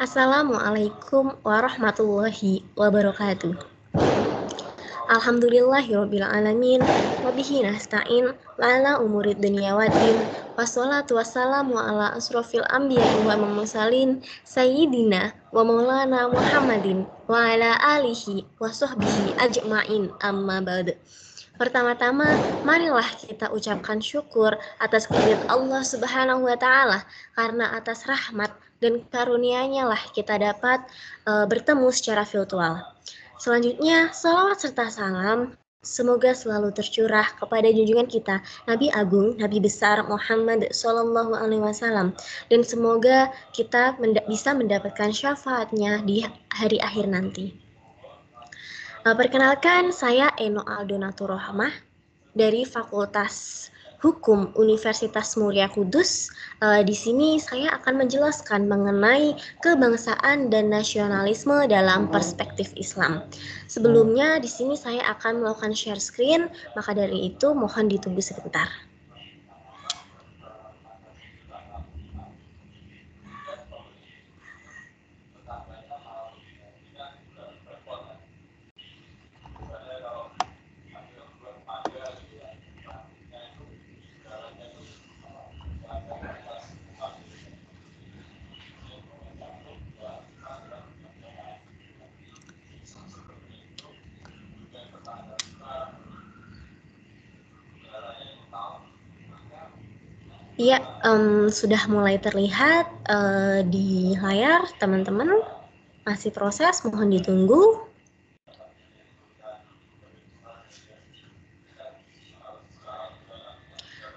Assalamualaikum warahmatullahi wabarakatuh. Alhamdulillahirabbil alamin wa bihi nasta'in ala umurid dunya waddin wassalatu wassalamu ala asrofil anbiya'i wa mursalin sayyidina wa maulana Muhammadin wa ala alihi wa sahbihi ajma'in amma ba'd. Pertama-tama, marilah kita ucapkan syukur atas kehadirat Allah Subhanahu wa Ta'ala, karena atas rahmat dan karunia-Nya lah kita dapat bertemu secara virtual. Selanjutnya, salawat serta salam semoga selalu tercurah kepada junjungan kita Nabi Agung, Nabi besar Muhammad Sallallahu Alaihi Wasallam, dan semoga kita bisa mendapatkan syafaatnya di hari akhir nanti. Perkenalkan, saya Eno Aldonatur Rohmah dari Fakultas Hukum Universitas Muria Kudus. Di sini saya akan menjelaskan mengenai kebangsaan dan nasionalisme dalam perspektif Islam. Sebelumnya, di sini saya akan melakukan share screen, maka dari itu mohon ditunggu sebentar. Ya, sudah mulai terlihat di layar teman-teman. Masih proses, mohon ditunggu.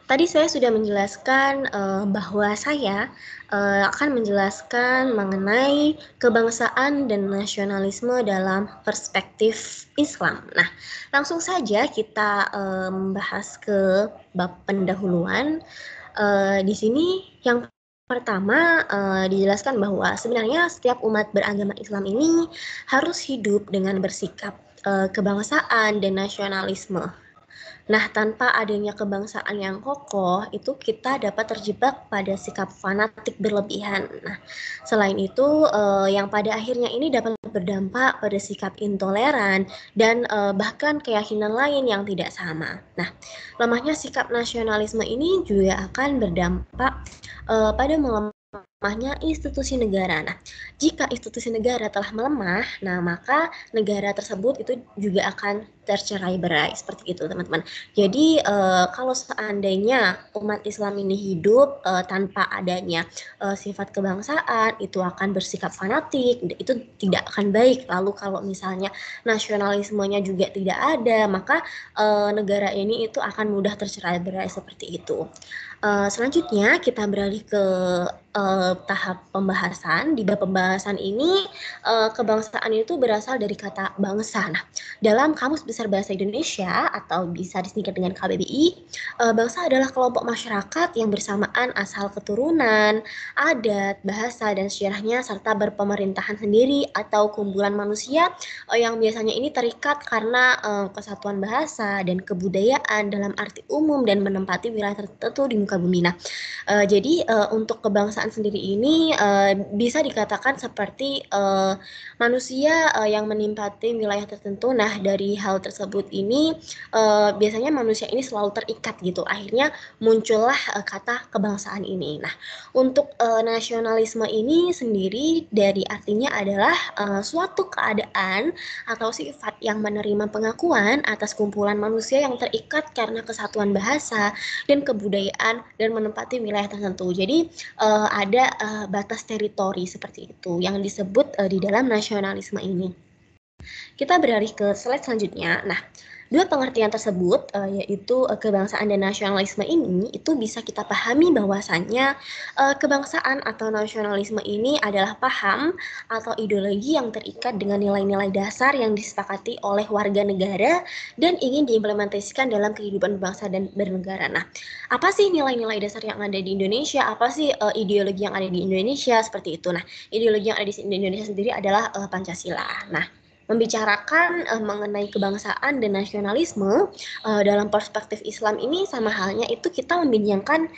Tadi saya sudah menjelaskan bahwa saya akan menjelaskan mengenai kebangsaan dan nasionalisme dalam perspektif Islam. Nah, langsung saja kita membahas ke bab pendahuluan. Di sini yang pertama dijelaskan bahwa sebenarnya setiap umat beragama Islam ini harus hidup dengan bersikap kebangsaan dan nasionalisme. Nah, tanpa adanya kebangsaan yang kokoh, itu kita dapat terjebak pada sikap fanatik berlebihan. Nah, selain itu, yang pada akhirnya ini dapat berdampak pada sikap intoleran dan bahkan keyakinan lain yang tidak sama. Nah, lemahnya sikap nasionalisme ini juga akan berdampak pada melemahnya institusi negara. Nah, jika institusi negara telah melemah, nah maka negara tersebut itu juga akan tercerai-berai seperti itu, teman-teman. Jadi kalau seandainya umat Islam ini hidup tanpa adanya sifat kebangsaan, itu akan bersikap fanatik, itu tidak akan baik. Lalu kalau misalnya nasionalismenya juga tidak ada, maka negara ini itu akan mudah tercerai-berai seperti itu. Selanjutnya kita beralih ke tahap pembahasan. Di bab pembahasan ini kebangsaan itu berasal dari kata bangsa. Nah, dalam Kamus Besar Bahasa Indonesia atau bisa disingkat dengan KBBI, bangsa adalah kelompok masyarakat yang bersamaan asal keturunan, adat, bahasa, dan sejarahnya serta berpemerintahan sendiri atau kumpulan manusia yang biasanya ini terikat karena kesatuan bahasa dan kebudayaan dalam arti umum dan menempati wilayah tertentu di muka bumi. Nah, jadi untuk kebangsaan sendiri ini bisa dikatakan seperti manusia yang menempati wilayah tertentu. Nah, dari hal tersebut ini biasanya manusia ini selalu terikat gitu. Akhirnya muncullah kata kebangsaan ini. Nah, untuk nasionalisme ini sendiri dari artinya adalah suatu keadaan atau sifat yang menerima pengakuan atas kumpulan manusia yang terikat karena kesatuan bahasa dan kebudayaan dan menempati wilayah tertentu. Jadi ada batas teritori seperti itu yang disebut di dalam nasionalisme ini. Kita beralih ke slide selanjutnya. Nah, dua pengertian tersebut yaitu kebangsaan dan nasionalisme ini itu bisa kita pahami bahwasannya kebangsaan atau nasionalisme ini adalah paham atau ideologi yang terikat dengan nilai-nilai dasar yang disepakati oleh warga negara dan ingin diimplementasikan dalam kehidupan bangsa dan bernegara. Nah, apa sih nilai-nilai dasar yang ada di Indonesia? Apa sih ideologi yang ada di Indonesia? Seperti itu. Nah, ideologi yang ada di Indonesia sendiri adalah Pancasila. Nah, membicarakan mengenai kebangsaan dan nasionalisme dalam perspektif Islam ini sama halnya itu kita membincangkan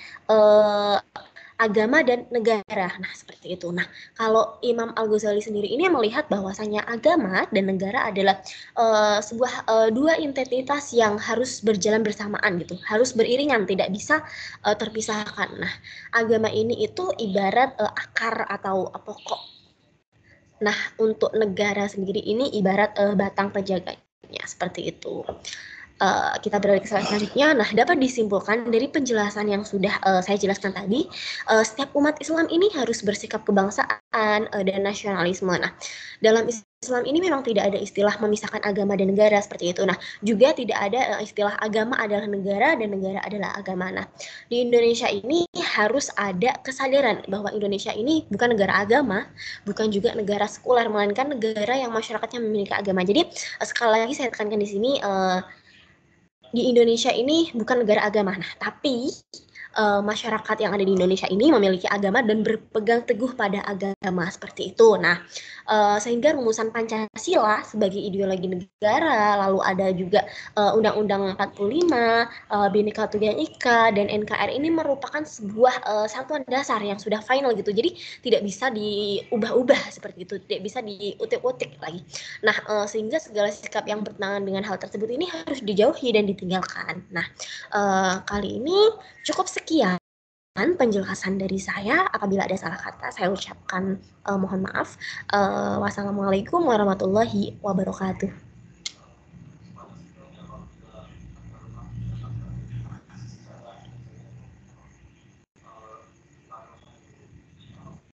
agama dan negara. Nah, seperti itu. Nah, kalau Imam Al-Ghazali sendiri ini melihat bahwasanya agama dan negara adalah sebuah dua entitas yang harus berjalan bersamaan gitu, harus beriringan, tidak bisa terpisahkan. Nah, agama ini itu ibarat akar atau pokok. Nah, untuk negara sendiri ini ibarat batang penjaganya, seperti itu. Kita beralih ke slide selanjutnya. Nah, dapat disimpulkan dari penjelasan yang sudah saya jelaskan tadi, setiap umat Islam ini harus bersikap kebangsaan dan nasionalisme. Nah, dalam Islam ini memang tidak ada istilah memisahkan agama dan negara seperti itu. Nah, juga tidak ada istilah agama adalah negara dan negara adalah agama. Nah, di Indonesia ini harus ada kesadaran bahwa Indonesia ini bukan negara agama, bukan juga negara sekuler, melainkan negara yang masyarakatnya memiliki agama. Jadi sekali lagi saya tekankan di sini, di Indonesia ini bukan negara agama. Nah, tapi masyarakat yang ada di Indonesia ini memiliki agama dan berpegang teguh pada agama seperti itu. Nah, sehingga rumusan Pancasila sebagai ideologi negara, lalu ada juga Undang-Undang 45, Bhinneka Tunggal Ika, dan NKRI ini merupakan sebuah satuan dasar yang sudah final gitu. Jadi tidak bisa diubah-ubah seperti itu, tidak bisa diutik-utik lagi. Nah, sehingga segala sikap yang bertentangan dengan hal tersebut ini harus dijauhi dan ditinggalkan. Nah, kali ini cukup sekian penjelasan dari saya. Apabila ada salah kata, saya ucapkan mohon maaf. Wassalamualaikum warahmatullahi wabarakatuh.